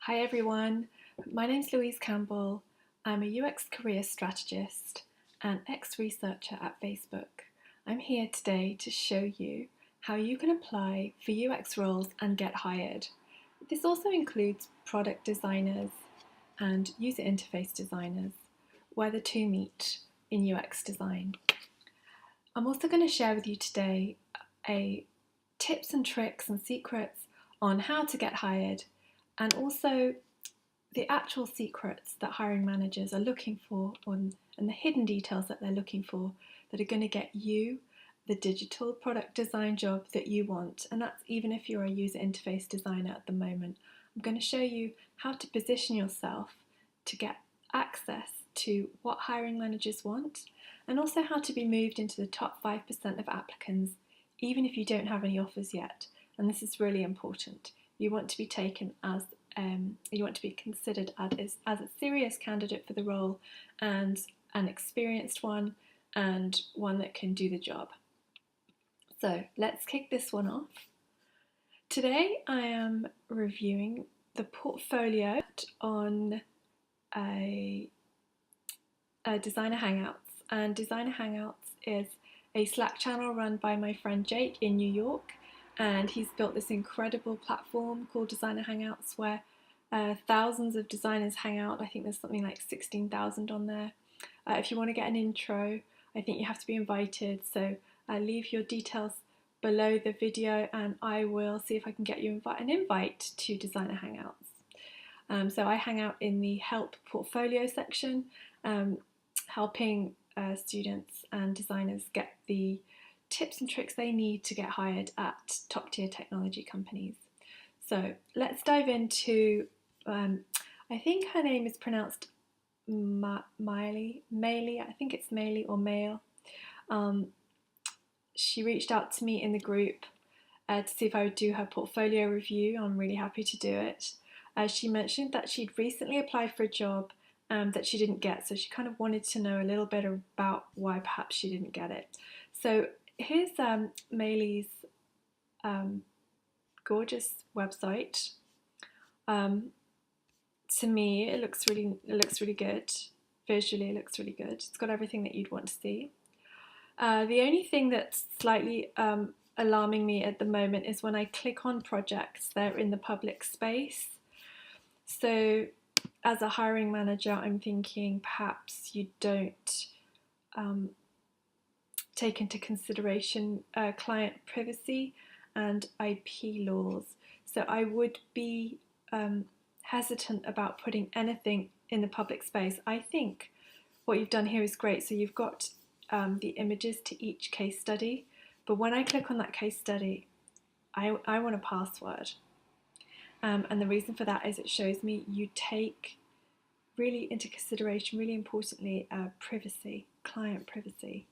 Hi everyone, my name's Louise Campbell. I'm a UX career strategist and ex-researcher at Facebook. I'm here today to show you how you can apply for UX roles and get hired. This also includes product designers and user interface designers, where the two meet in UX design. I'm also going to share with you today tips and tricks and secrets on how to get hired, and also the actual secrets that hiring managers are looking for and the hidden details that they're looking for that are going to get you the digital product design job that you want. And that's even if you're a user interface designer at the moment. I'm going to show you how to position yourself to get access to what hiring managers want, and also how to be moved into the top 5% of applicants even if you don't have any offers yet. And this is really important. You want to be taken as you want to be considered as a serious candidate for the role, and an experienced one, and one that can do the job. So let's kick this one off. Today I am reviewing the portfolio on a Designer Hangouts, and Designer Hangouts is a Slack channel run by my friend Jake in New York, and he's built this incredible platform called Designer Hangouts where thousands of designers hang out. I think there's something like 16,000 on there. If you want to get an intro, I think you have to be invited, so leave your details below the video and I will see if I can get you an invite to Designer Hangouts. So I hang out in the help portfolio section, helping students and designers get the tips and tricks they need to get hired at top tier technology companies. So let's dive into, I think her name is pronounced Miley, I think it's Mailey or Mail. She reached out to me in the group to see if I would do her portfolio review. I'm really happy to do it. She mentioned that she'd recently applied for a job that she didn't get, so she kind of wanted to know a little bit about why perhaps she didn't get it. So here's Mailey's gorgeous website. To me, it looks really good. Visually, it looks really good. It's got everything that you'd want to see. The only thing that's slightly alarming me at the moment is when I click on projects, they're in the public space. So as a hiring manager, I'm thinking perhaps you don't take into consideration client privacy and IP laws. So I would be hesitant about putting anything in the public space. I think what you've done here is great. So you've got the images to each case study, but when I click on that case study, I want a password. And the reason for that is it shows me you take really into consideration, really importantly, privacy, client privacy.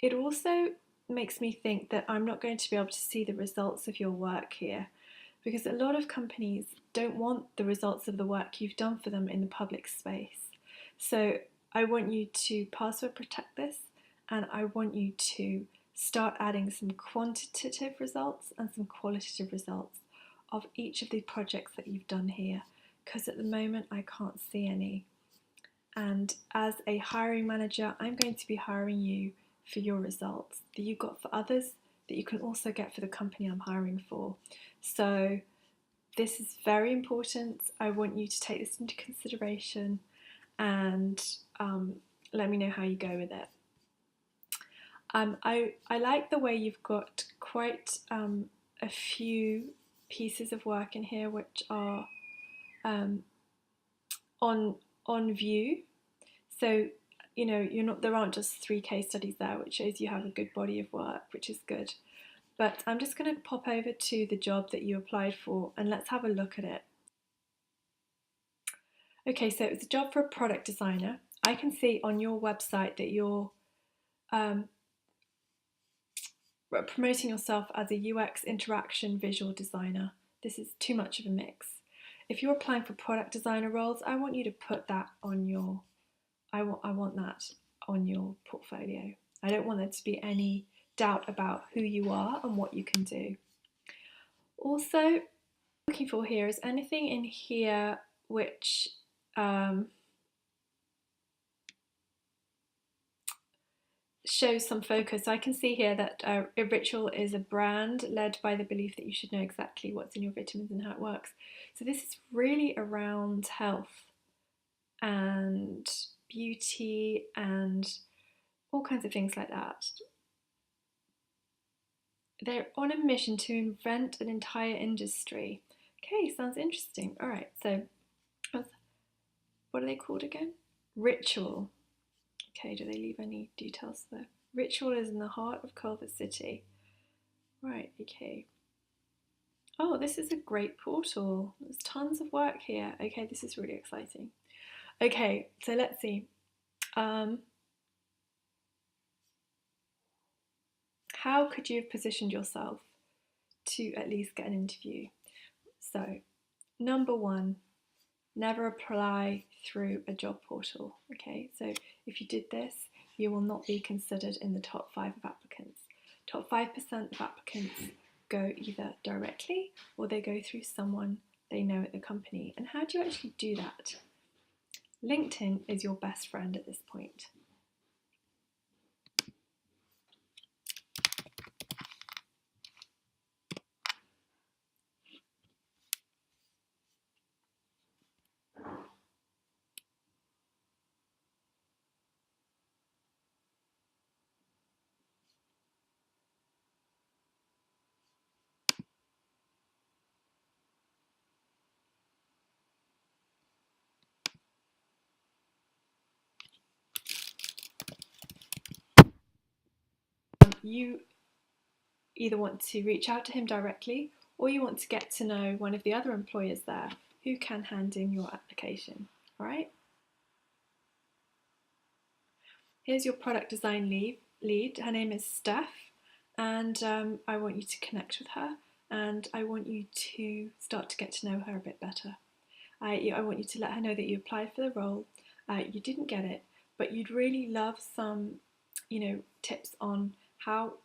It also makes me think that I'm not going to be able to see the results of your work here, because a lot of companies don't want the results of the work you've done for them in the public space. So I want you to password protect this, and I want you to start adding some quantitative results and some qualitative results of each of the projects that you've done here, because at the moment I can't see any. And as a hiring manager, I'm going to be hiring you for your results that you got for others, that you can also get for the company I'm hiring for. So this is very important. I want you to take this into consideration and let me know how you go with it. I like the way you've got quite a few pieces of work in here which are on view. So you know, there aren't just 3 case studies there, which shows you have a good body of work, which is good. But I'm just going to pop over to the job that you applied for and let's have a look at it. Okay, so it's a job for a product designer. I can see on your website that you're promoting yourself as a UX interaction visual designer. This is too much of a mix. If you're applying for product designer roles, I want you to put that on your I want that on your portfolio. I don't want there to be any doubt about who you are and what you can do. Also, Looking for here is anything in here which shows some focus. So I can see here that Ritual is a brand led by the belief that you should know exactly what's in your vitamins and how it works. So this is really around health and beauty and all kinds of things like that. They're on a mission to invent an entire industry. Okay, sounds interesting. All right, so what are they called again? Ritual. Okay, do they leave any details there? Ritual is in the heart of Culver City. Right, okay. Oh, this is a great portal. There's tons of work here. Okay, this is really exciting. Okay, so let's see. How could you have positioned yourself to at least get an interview? So, number one, never apply through a job portal. Okay, so if you did this, you will not be considered in the top 5 of applicants. Top 5% of applicants go either directly or they go through someone they know at the company. And how do you actually do that? LinkedIn is your best friend at this point. You either want to reach out to him directly or you want to get to know one of the other employers there who can hand in your application. All right? Here's your product design lead. Her name is Steph, and I want you to connect with her, and I want you to start to get to know her a bit better. I want you to let her know that you applied for the role, you didn't get it, but you'd really love some, tips on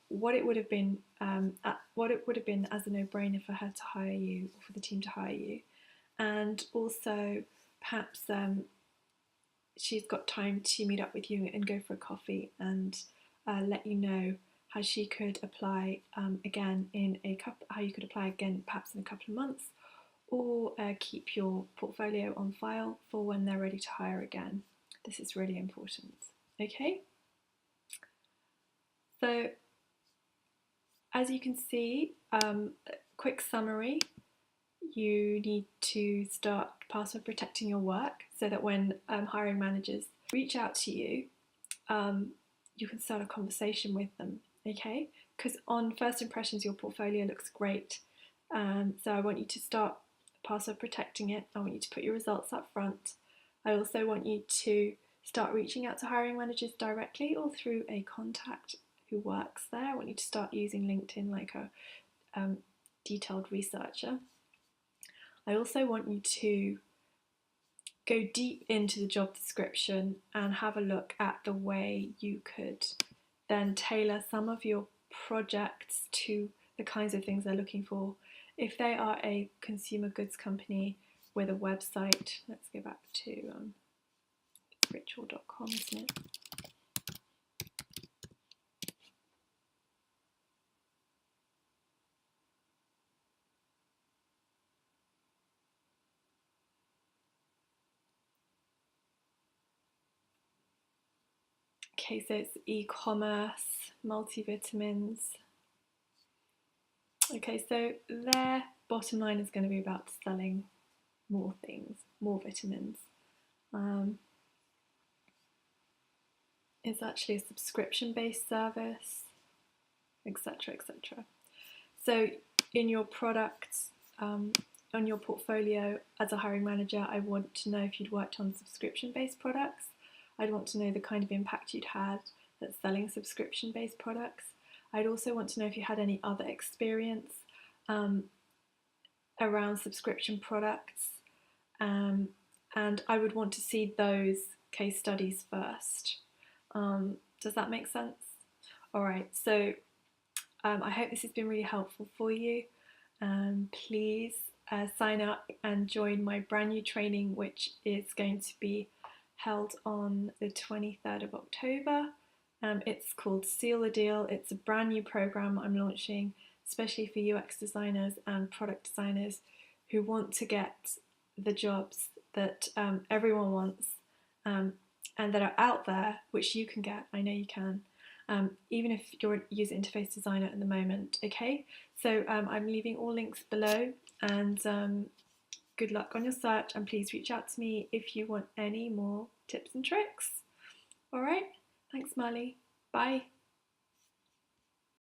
what it would have been as a no-brainer for her to hire you or for the team to hire you, and also perhaps she's got time to meet up with you and go for a coffee and let you know how she could apply again how you could apply again perhaps in a couple of months, or keep your portfolio on file for when they're ready to hire again. This is really important. Okay, so as you can see, quick summary. You need to start password protecting your work so that when hiring managers reach out to you, you can start a conversation with them, okay? Because on first impressions, your portfolio looks great. So I want you to start password protecting it. I want you to put your results up front. I also want you to start reaching out to hiring managers directly or through a contact who works there. I want you to start using LinkedIn like a detailed researcher. I also want you to go deep into the job description and have a look at the way you could then tailor some of your projects to the kinds of things they're looking for. If they are a consumer goods company with a website, let's go back to ritual.com, isn't it? Okay, so it's e-commerce, multivitamins. Okay, so their bottom line is going to be about selling more things, more vitamins. It's actually a subscription-based service, etc., etc. So in your products, on your portfolio as a hiring manager, I want to know if you'd worked on subscription-based products. I'd want to know the kind of impact you'd had at selling subscription-based products. I'd also want to know if you had any other experience around subscription products, and I would want to see those case studies first. Does that make sense? All right, so I hope this has been really helpful for you. Please sign up and join my brand new training, which is going to be held on the 23rd of October. It's called Seal the Deal. It's a brand new program I'm launching, especially for UX designers and product designers who want to get the jobs that everyone wants and that are out there, which you can get. I know you can. Even if you're a user interface designer at the moment, okay? So I'm leaving all links below, and good luck on your search, and please reach out to me if you want any more tips and tricks. All right, thanks Marley, bye.